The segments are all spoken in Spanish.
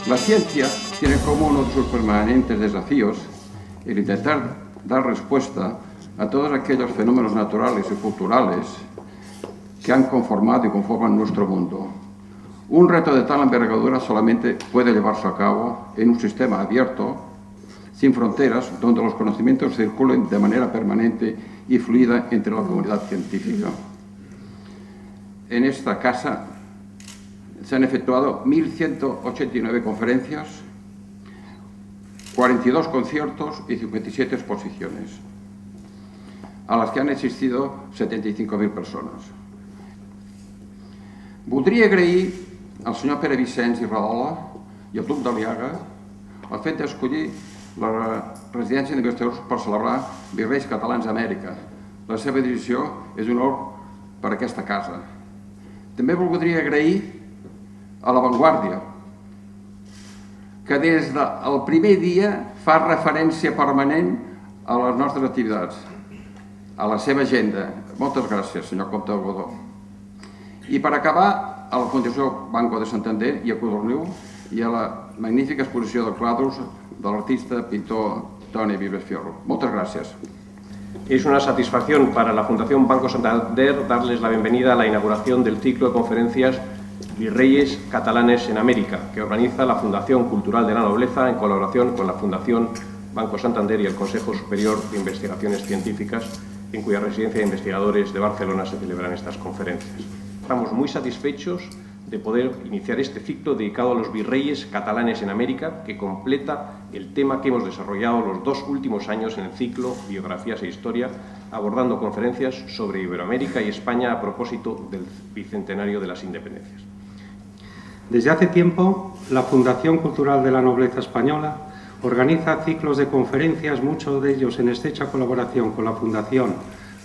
La ciencia tiene como uno de sus permanentes desafíos el intentar dar respuesta a todos aquellos fenómenos naturales y culturales que han conformado y conforman nuestro mundo. Un reto de tal envergadura solamente puede llevarse a cabo en un sistema abierto, sin fronteras, donde los conocimientos circulen de manera permanente y fluida entre la comunidad científica. En esta casa se han efectuado 1.189 conferencias, 42 conciertos y 57 exposiciones, a las que han asistido 75.000 persones. Voldria agrair al senyor Pere Vicenç i Rahola i al Club d'Aliaga el fet d'escollir la residència d'investigadors per celebrar Virreis Catalans a Amèrica. La seva decisió és un honor per a aquesta casa. També voldria agrair a La Vanguardia, que des del primer dia fa referència permanent a les nostres activitats, a la seva agenda. Moltes gràcies, senyor Comte de Godó. I per acabar, a la Fundació Banco de Santander i a Codorniu i a la magnífica exposició de quadros de l'artista pintor Toni Vives Fierro. Moltes gràcies. Es una satisfacción para la Fundación Banco Santander darles la bienvenida a la inauguración del ciclo de conferencias Virreyes Catalanes en América, que organiza la Fundación Cultural de la Nobleza en colaboración con la Fundación Banco Santander y el Consejo Superior de Investigaciones Científicas, en cuya residencia de investigadores de Barcelona se celebran estas conferencias. Estamos muy satisfechos de poder iniciar este ciclo dedicado a los virreyes catalanes en América, que completa el tema que hemos desarrollado los 2 últimos años en el ciclo Biografías e Historia, abordando conferencias sobre Iberoamérica y España a propósito del bicentenario de las independencias. Desde hace tiempo, la Fundación Cultural de la Nobleza Española organiza ciclos de conferencias, muchos de ellos en estrecha colaboración con la Fundación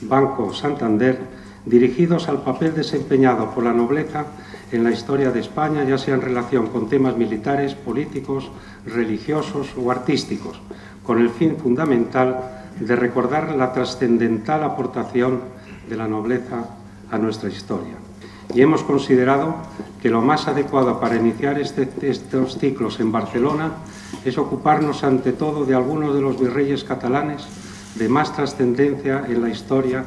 Banco Santander, dirigidos al papel desempeñado por la nobleza en la historia de España, ya sea en relación con temas militares, políticos, religiosos o artísticos, con el fin fundamental de recordar la trascendental aportación de la nobleza a nuestra historia. Y hemos considerado que lo más adecuado para iniciar estos ciclos en Barcelona es ocuparnos ante todo de algunos de los virreyes catalanes de más trascendencia en la historia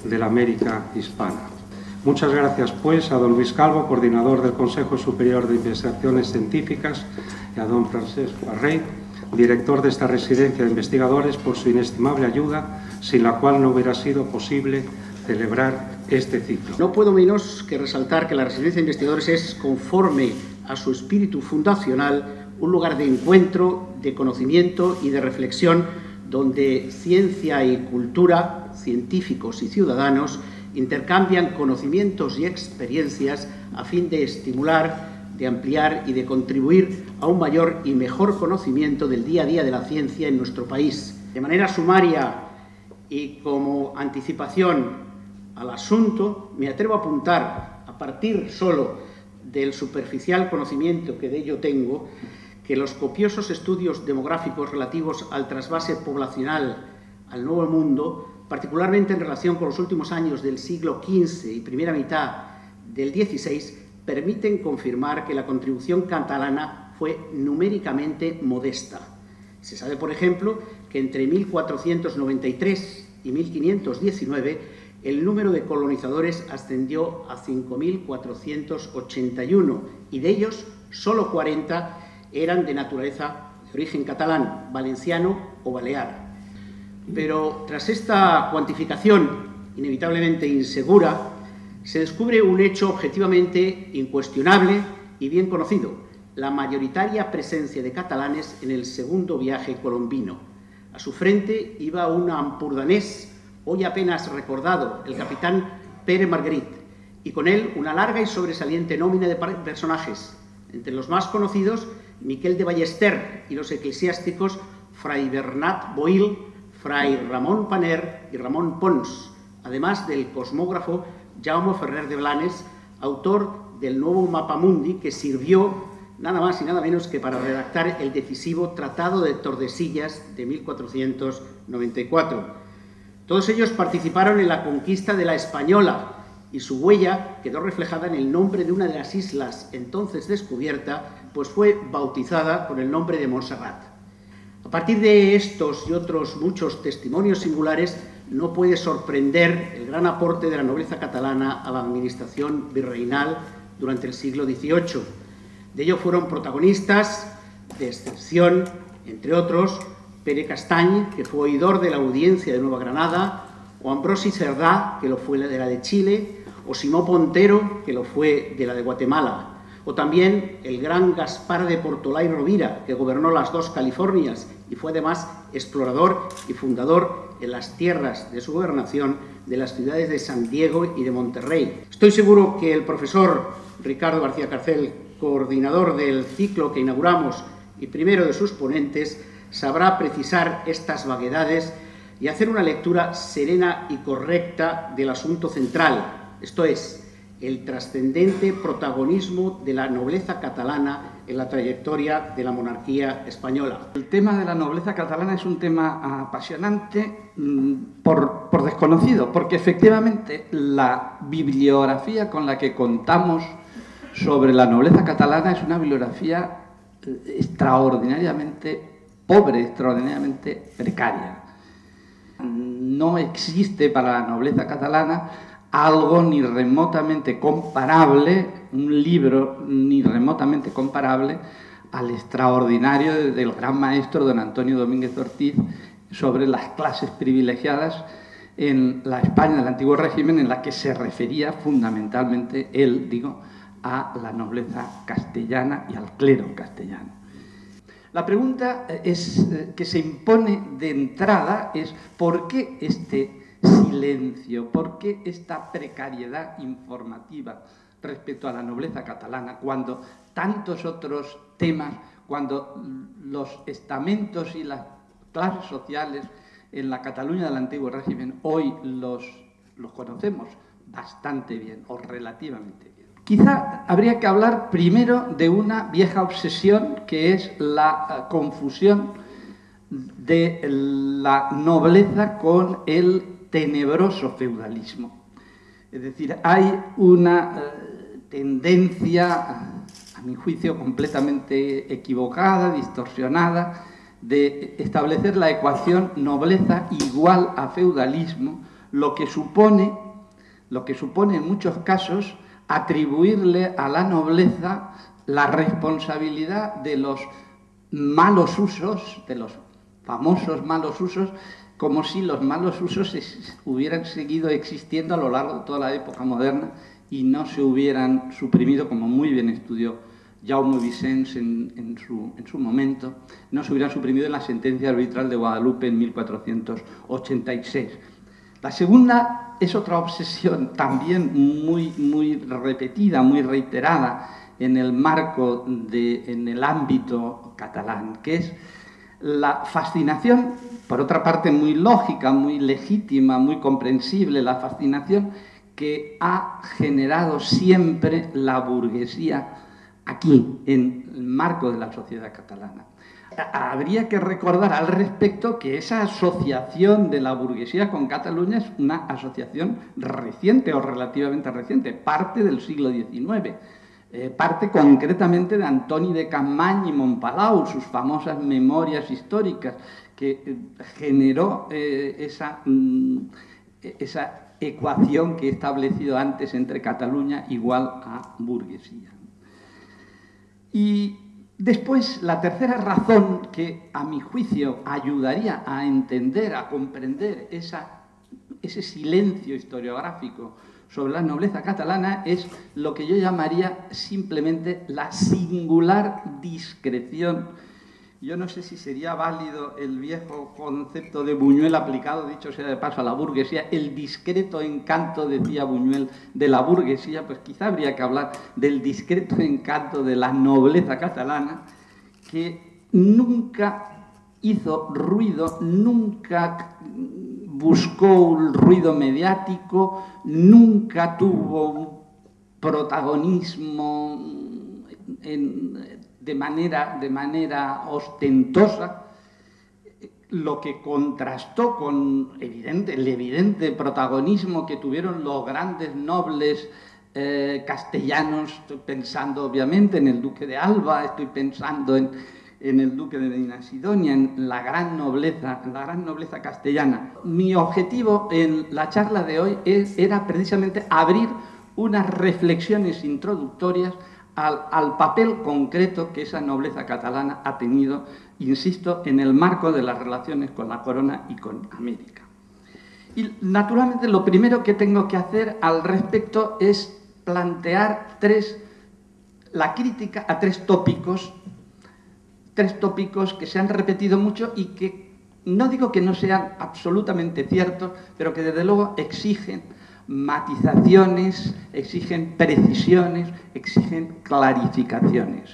de la América hispana. Muchas gracias, pues, a don Luis Calvo, coordinador del Consejo Superior de Investigaciones Científicas, y a don Francesc Farré, director de esta residencia de investigadores, por su inestimable ayuda, sin la cual no hubiera sido posible celebrar este ciclo. No puedo menos que resaltar que la residencia de investigadores es, conforme a su espíritu fundacional, un lugar de encuentro, de conocimiento y de reflexión, donde ciencia y cultura, científicos y ciudadanos intercambian conocimientos y experiencias a fin de estimular, de ampliar y de contribuir a un mayor y mejor conocimiento del día a día de la ciencia en nuestro país. De manera sumaria y como anticipación al asunto, me atrevo a apuntar, a partir solo del superficial conocimiento que de ello tengo, que los copiosos estudios demográficos relativos al trasvase poblacional al Nuevo Mundo, particularmente en relación con los últimos años del siglo XV y primera mitad del XVI, permiten confirmar que la contribución catalana fue numéricamente modesta. Se sabe, por ejemplo, que entre 1493 y 1519 el número de colonizadores ascendió a 5.481 y de ellos solo 40 eran de naturaleza de origen catalán, valenciano o balear. Pero tras esta cuantificación inevitablemente insegura, se descubre un hecho objetivamente incuestionable y bien conocido: la mayoritaria presencia de catalanes en el segundo viaje colombino. A su frente iba un ampurdanés, hoy apenas recordado, el capitán Pere Margarit, y con él una larga y sobresaliente nómina de personajes, entre los más conocidos Miquel de Ballester y los eclesiásticos Fray Bernat Boil, Fray Ramón Paner y Ramón Pons, además del cosmógrafo Jaume Ferrer de Blanes, autor del nuevo Mapamundi, que sirvió nada más y nada menos que para redactar el decisivo Tratado de Tordesillas de 1494. Todos ellos participaron en la conquista de la Española y su huella quedó reflejada en el nombre de una de las islas entonces descubierta, pues fue bautizada con el nombre de Montserrat. A partir de estos y otros muchos testimonios singulares, no puede sorprender el gran aporte de la nobleza catalana a la administración virreinal durante el siglo XVIII. De ello fueron protagonistas de excepción, entre otros, Pere Castany, que fue oidor de la Audiencia de Nueva Granada, o Ambrosi Cerdá, que lo fue de la de Chile, o Simón Pontero, que lo fue de la de Guatemala, o también el gran Gaspar de Portolà y Rovira, que gobernó las dos Californias y fue además explorador y fundador en las tierras de su gobernación de las ciudades de San Diego y de Monterrey. Estoy seguro que el profesor Ricardo García Carcel, coordinador del ciclo que inauguramos y primero de sus ponentes, sabrá precisar estas vaguedades y hacer una lectura serena y correcta del asunto central, esto es, el trascendente protagonismo de la nobleza catalana en la trayectoria de la monarquía española. El tema de la nobleza catalana es un tema apasionante por desconocido, porque efectivamente la bibliografía con la que contamos sobre la nobleza catalana es una bibliografía extraordinariamente pobre, extraordinariamente precaria. No existe para la nobleza catalana algo ni remotamente comparable, un libro ni remotamente comparable al extraordinario del gran maestro don Antonio Domínguez Ortiz sobre las clases privilegiadas en la España del antiguo régimen, en la que se refería fundamentalmente él, a la nobleza castellana y al clero castellano. La pregunta que se impone de entrada es ¿por qué este silencio? ¿Por qué esta precariedad informativa respecto a la nobleza catalana cuando tantos otros temas, cuando los estamentos y las clases sociales en la Cataluña del antiguo régimen hoy los conocemos bastante bien o relativamente bien? Quizá habría que hablar primero de una vieja obsesión que es la confusión de la nobleza con el tenebroso feudalismo. Es decir, hay una tendencia, a mi juicio, completamente equivocada, distorsionada, de establecer la ecuación nobleza igual a feudalismo, lo que supone en muchos casos atribuirle a la nobleza la responsabilidad de los malos usos, de los famosos malos usos, como si los malos usos hubieran seguido existiendo a lo largo de toda la época moderna y no se hubieran suprimido, como muy bien estudió Jaume Vicens en su momento, no se hubieran suprimido en la sentencia arbitral de Guadalupe en 1486. La segunda es otra obsesión también muy repetida, muy reiterada en el marco, en el ámbito catalán, que es la fascinación, por otra parte muy lógica, muy legítima, muy comprensible, la fascinación que ha generado siempre la burguesía aquí, en el marco de la sociedad catalana. Habría que recordar al respecto que esa asociación de la burguesía con Cataluña es una asociación reciente o relativamente reciente, parte del siglo XIX, parte concretamente de Antoni de Capmany y Montpalau, sus famosas memorias históricas, que generó esa ecuación que he establecido antes entre Cataluña igual a burguesía. Y después, la tercera razón que, a mi juicio, ayudaría a entender, a comprender ese silencio historiográfico sobre la nobleza catalana es lo que yo llamaría simplemente la singular discreción. Yo no sé si sería válido el viejo concepto de Buñuel aplicado, dicho sea de paso, a la burguesía, el discreto encanto, decía Buñuel, de la burguesía, pues quizá habría que hablar del discreto encanto de la nobleza catalana, que nunca hizo ruido, nunca buscó un ruido mediático, nunca tuvo un protagonismo de manera ostentosa. lo que contrastó con el evidente protagonismo que tuvieron los grandes nobles castellanos. Estoy pensando obviamente en el duque de Alba, estoy pensando en el duque de Medina Sidonia, en la gran nobleza castellana. Mi objetivo en la charla de hoy era precisamente abrir unas reflexiones introductorias al papel concreto que esa nobleza catalana ha tenido, insisto, en el marco de las relaciones con la corona y con América. Y naturalmente lo primero que tengo que hacer al respecto es plantear la crítica a tres tópicos que se han repetido mucho y que no digo que no sean absolutamente ciertos, pero que desde luego exigen matizaciones, exigen precisiones, exigen clarificaciones.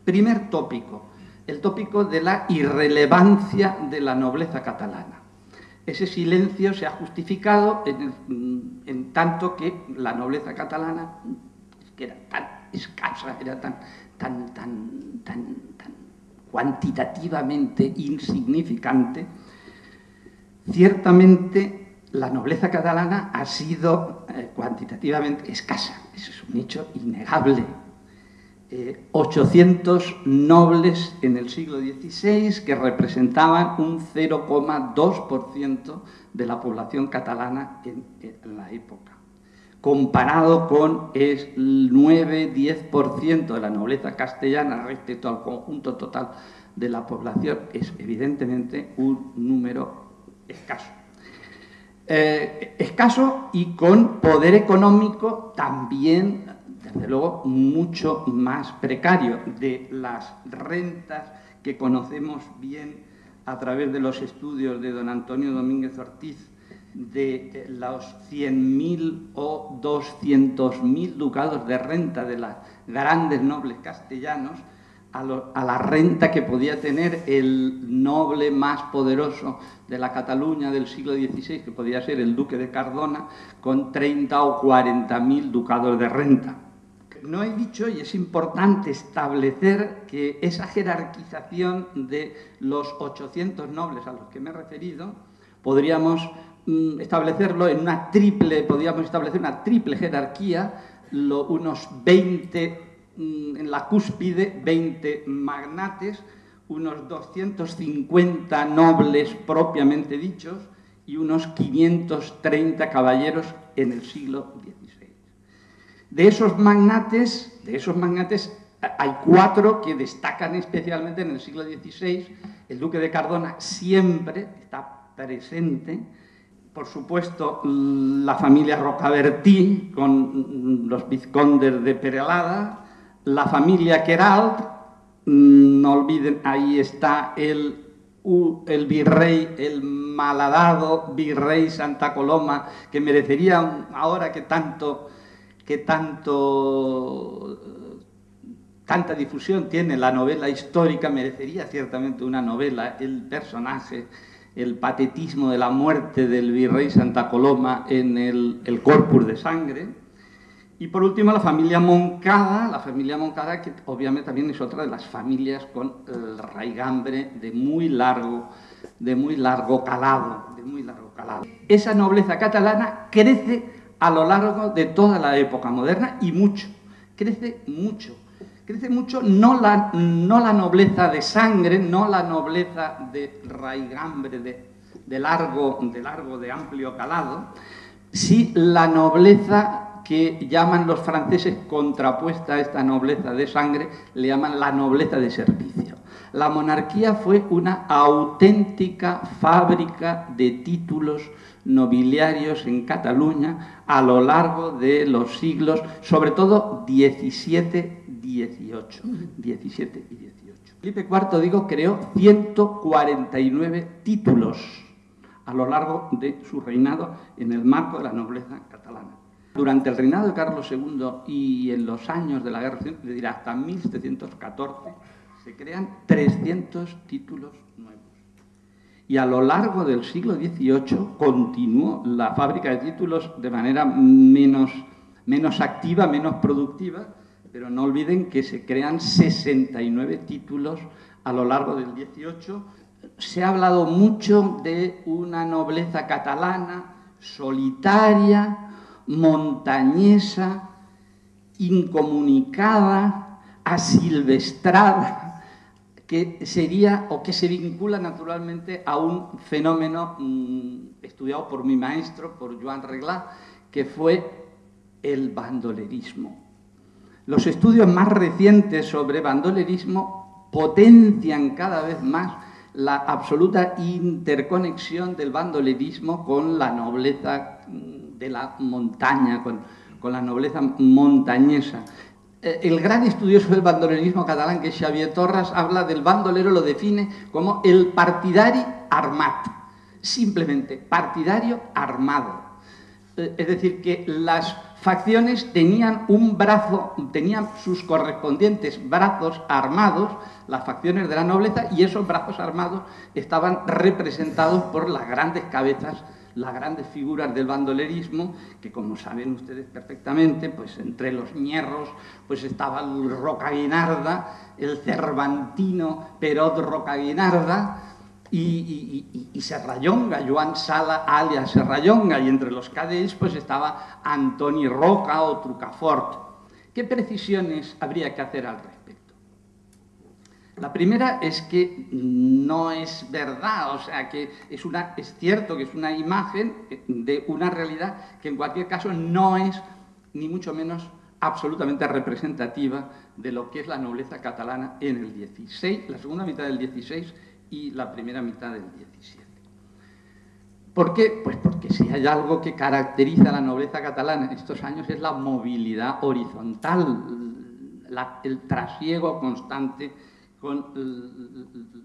Primer tópico, el tópico de la irrelevancia de la nobleza catalana. Ese silencio se ha justificado en tanto que la nobleza catalana, que era tan escasa, era tan cuantitativamente insignificante. Ciertamente la nobleza catalana ha sido cuantitativamente escasa, eso es un hecho innegable. 800 nobles en el siglo XVI que representaban un 0,2% de la población catalana en la época. Comparado con el 9-10% de la nobleza castellana respecto al conjunto total de la población, es evidentemente un número escaso. Escaso y con poder económico también, desde luego, mucho más precario. De las rentas que conocemos bien a través de los estudios de don Antonio Domínguez Ortiz, de los 100.000 o 200.000 ducados de renta de los grandes nobles castellanos, a la renta que podía tener el noble más poderoso de la Cataluña del siglo XVI, que podía ser el duque de Cardona, con 30 o 40.000 ducados de renta. No he dicho, y es importante establecer, que esa jerarquización de los 800 nobles a los que me he referido, podríamos establecerlo en podríamos establecer una triple jerarquía, unos 20 en la cúspide, 20 magnates, unos 250 nobles propiamente dichos y unos 530 caballeros en el siglo XVI. De esos magnates hay 4 que destacan especialmente en el siglo XVI. El duque de Cardona siempre está presente. Por supuesto, la familia Rocabertí, con los vizcondes de Perelada, la familia Queralt, no olviden, ahí está el virrey, el malhadado virrey Santa Coloma, que merecería, ahora que tanta difusión tiene la novela histórica, merecería ciertamente una novela, el personaje, el patetismo de la muerte del virrey Santa Coloma en el Corpus de Sangre. Y por último la familia Moncada, que obviamente también es otra de las familias con el raigambre de muy largo calado. Esa nobleza catalana crece a lo largo de toda la época moderna y mucho, crece mucho, no la nobleza de sangre, no la nobleza de raigambre, de amplio calado, sí la nobleza que llaman los franceses, contrapuesta a esta nobleza de sangre, le llaman la nobleza de servicio. La monarquía fue una auténtica fábrica de títulos nobiliarios en Cataluña a lo largo de los siglos, sobre todo 17 y 18. Felipe IV, digo, creó 149 títulos a lo largo de su reinado en el marco de la nobleza catalana. Durante el reinado de Carlos II y en los años de la Guerra Civil, es decir, hasta 1714, se crean 300 títulos nuevos. Y a lo largo del siglo XVIII continuó la fábrica de títulos de manera menos activa, menos productiva, pero no olviden que se crean 69 títulos a lo largo del XVIII, se ha hablado mucho de una nobleza catalana solitaria, montañesa, incomunicada, asilvestrada, que sería o que se vincula naturalmente a un fenómeno estudiado por mi maestro, por Joan Reglà, que fue el bandolerismo. Los estudios más recientes sobre bandolerismo potencian cada vez más la absoluta interconexión del bandolerismo con la nobleza de la montaña, con la nobleza montañesa. El gran estudioso del bandolerismo catalán, que es Xavier Torras, habla del bandolero, lo define como el partidari armat, simplemente partidario armado. Es decir, que las facciones tenían un brazo, tenían sus correspondientes brazos armados, las facciones de la nobleza, y esos brazos armados estaban representados por las grandes cabezas, las grandes figuras del bandolerismo, que como saben ustedes perfectamente, pues entre los ñerros pues estaba el Rocaguinarda, el cervantino Perot Rocaguinarda, y Serrallonga, Joan Sala alias Serrallonga, y entre los cadells pues estaba Antoni Roca o Trucafort. ¿Qué precisiones habría que hacer al respecto? La primera es que no es verdad, o sea, que es cierto que es una imagen de una realidad que en cualquier caso no es, ni mucho menos, absolutamente representativa de lo que es la nobleza catalana en el 16, la segunda mitad del 16 y la primera mitad del 17. ¿Por qué? Pues porque si hay algo que caracteriza a la nobleza catalana en estos años es la movilidad horizontal, el trasiego constante con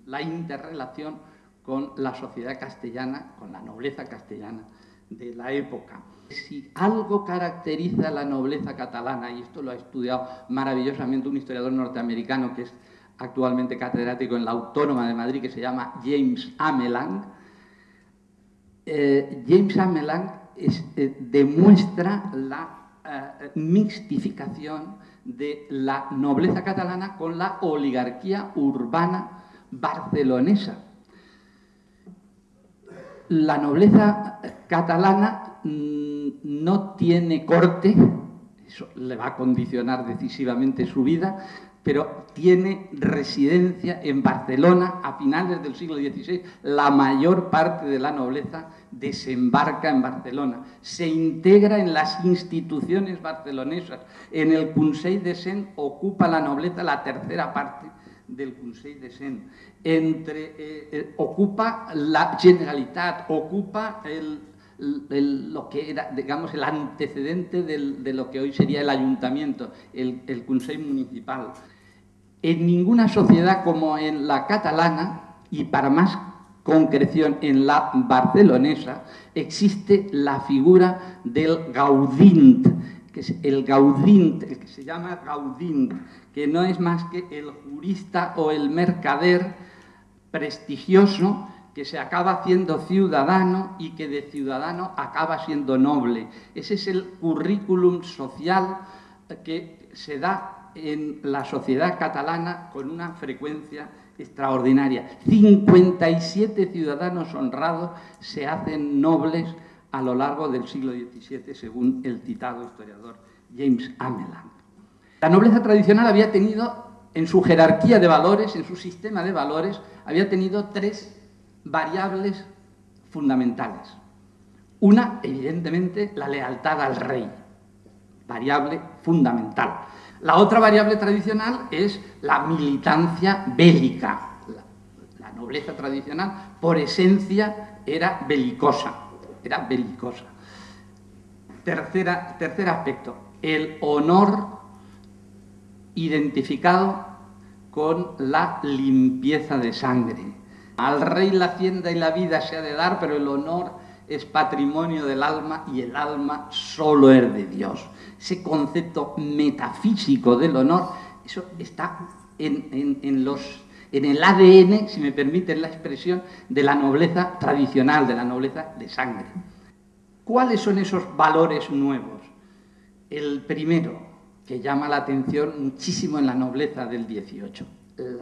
la interrelación con la sociedad castellana, con la nobleza castellana de la época. Si algo caracteriza a la nobleza catalana, y esto lo ha estudiado maravillosamente un historiador norteamericano que es actualmente catedrático en la Autónoma de Madrid, que se llama James Amelang. James Amelang demuestra la mixtificación de la nobleza catalana con la oligarquía urbana barcelonesa. La nobleza catalana no tiene corte, eso le va a condicionar decisivamente su vida, pero tiene residencia en Barcelona a finales del siglo XVI. La mayor parte de la nobleza desembarca en Barcelona, se integra en las instituciones barcelonesas. En el Consell de Cent ocupa la nobleza la tercera parte del Consell de Cent. Ocupa la Generalitat, ocupa lo que era, digamos, el antecedente de lo que hoy sería el ayuntamiento, el Consell Municipal. En ninguna sociedad como en la catalana, y para más concreción en la barcelonesa, existe la figura del gaudint, que es el gaudint, el que se llama gaudint, que no es más que el jurista o el mercader prestigioso que se acaba haciendo ciudadano y que de ciudadano acaba siendo noble. Ese es el currículum social que se da en la sociedad catalana con una frecuencia extraordinaria. 57 ciudadanos honrados se hacen nobles a lo largo del siglo XVII, según el citado historiador James Amelang. La nobleza tradicional había tenido, en su jerarquía de valores, en su sistema de valores, había tenido tres variables fundamentales. Una, evidentemente, la lealtad al rey, variable fundamental. La otra variable tradicional es la militancia bélica. La nobleza tradicional, por esencia, era belicosa. Tercer aspecto, el honor identificado con la limpieza de sangre. Al rey la hacienda y la vida se ha de dar, pero el honor es patrimonio del alma y el alma solo es de Dios. Ese concepto metafísico del honor, eso está en el ADN, si me permiten la expresión, de la nobleza tradicional, de la nobleza de sangre. ¿Cuáles son esos valores nuevos? El primero, que llama la atención muchísimo en la nobleza del XVIII,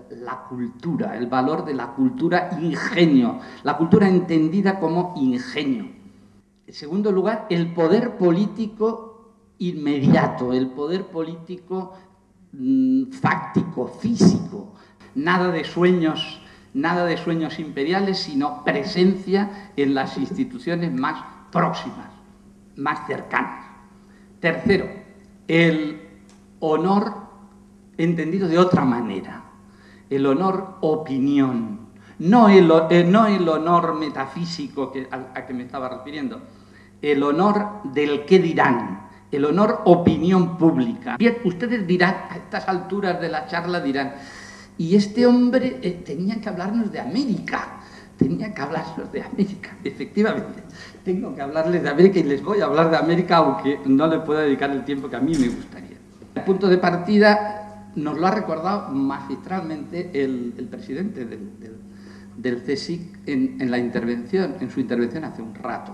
la cultura, el valor de la cultura ingenio, la cultura entendida como ingenio. En segundo lugar, el poder político inmediato, el poder político fáctico, físico, nada de sueños imperiales, sino presencia en las instituciones más próximas, más cercanas. Tercero, el honor entendido de otra manera, el honor opinión, no el honor metafísico a que me estaba refiriendo, el honor del qué dirán, el honor opinión pública. Bien, ustedes dirán, a estas alturas de la charla dirán, y este hombre tenía que hablarnos de América, efectivamente, tengo que hablarles de América y les voy a hablar de América, aunque no le pueda dedicar el tiempo que a mí me gustaría. El punto de partida nos lo ha recordado magistralmente el presidente del CSIC en su intervención hace un rato.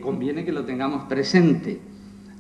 Conviene que lo tengamos presente.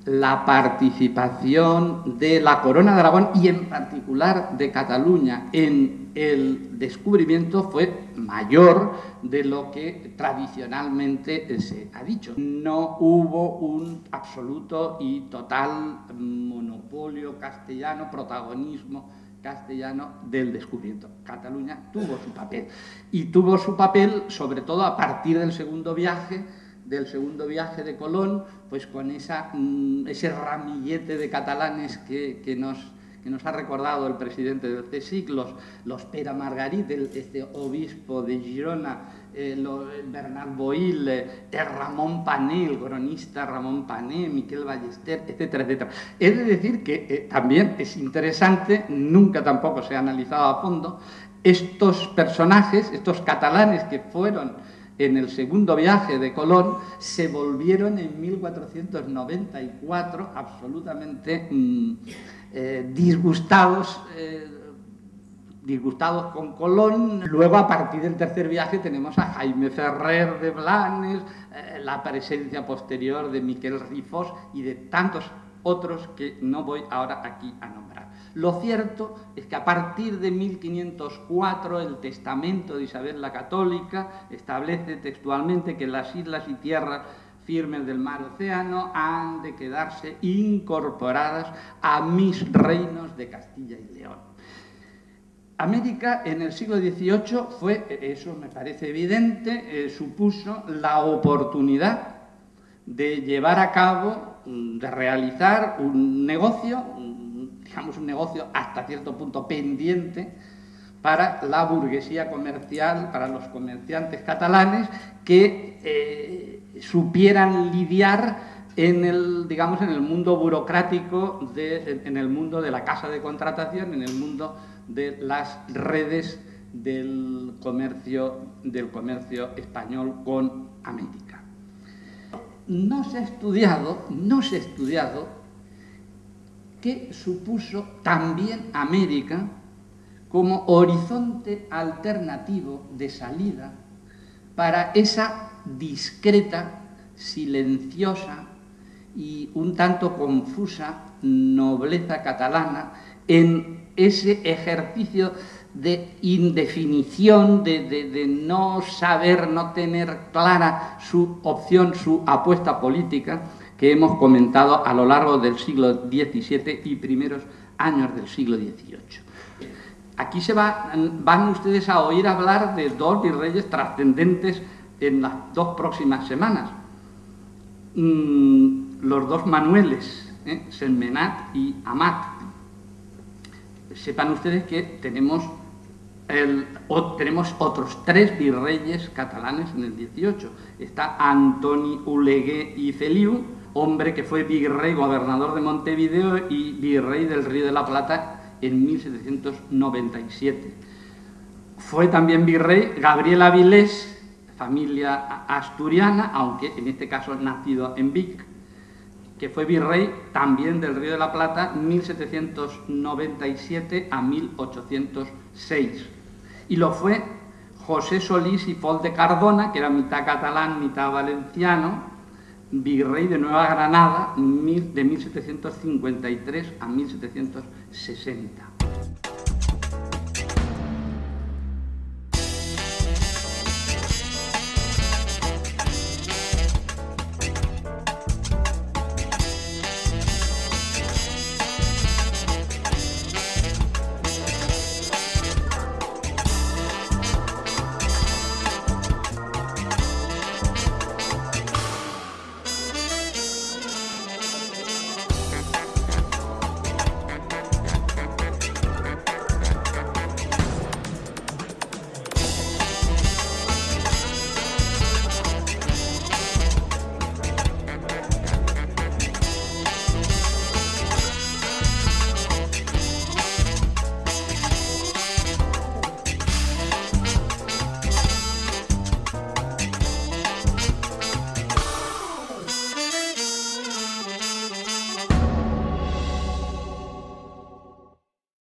La participación de la Corona de Aragón y en particular de Cataluña en el descubrimiento fue mayor de lo que tradicionalmente se ha dicho. No hubo un absoluto y total monopolio castellano, protagonismo castellano del descubrimiento. Cataluña tuvo su papel, y tuvo su papel sobre todo a partir del segundo viaje de Colón, pues con ese ramillete de catalanes que nos ha recordado el presidente del CSIC, los Pere Margarit, este obispo de Girona, Bernat Boil, Ramón Pané, el cronista Ramón Pané, Miquel Ballester, etcétera, etcétera. Es de decir que también es interesante, nunca tampoco se ha analizado a fondo, estos personajes, estos catalanes que fueron en el segundo viaje de Colón, se volvieron en 1494 absolutamente disgustados con Colón. Luego, a partir del tercer viaje, tenemos a Jaime Ferrer de Blanes, la presencia posterior de Miquel Rifós y de tantos otros que no voy ahora aquí a nombrar. Lo cierto es que a partir de 1504 el testamento de Isabel la Católica establece textualmente que las islas y tierras firmes del mar Océano han de quedarse incorporadas a mis reinos de Castilla y León. América en el siglo XVIII fue, eso me parece evidente, supuso la oportunidad de llevar a cabo, de realizar un negocio, digamos un negocio hasta cierto punto pendiente para la burguesía comercial, para los comerciantes catalanes que supieran lidiar en el mundo burocrático, en el mundo de la casa de contratación, en el mundo de las redes del comercio español con América. No se ha estudiado qué supuso también América como horizonte alternativo de salida para esa discreta, silenciosa y un tanto confusa nobleza catalana en ese ejercicio de indefinición, de no saber, no tener clara su opción, su apuesta política, que hemos comentado a lo largo del siglo XVII y primeros años del siglo XVIII. Aquí van ustedes a oír hablar de dos virreyes trascendentes en las dos próximas semanas. Los dos Manueles, Sentmenat y Amat. Sepan ustedes que tenemos otros tres virreyes catalanes en el 18. Está Antoni Oleguer y Feliu, hombre que fue virrey, gobernador de Montevideo y virrey del Río de la Plata en 1797. Fue también virrey Gabriel Avilés, familia asturiana, aunque en este caso nacido en Vic, que fue virrey también del Río de la Plata 1797 a 1806. Y lo fue José Solís y Fol de Cardona, que era mitad catalán, mitad valenciano, virrey de Nueva Granada de 1753 a 1760.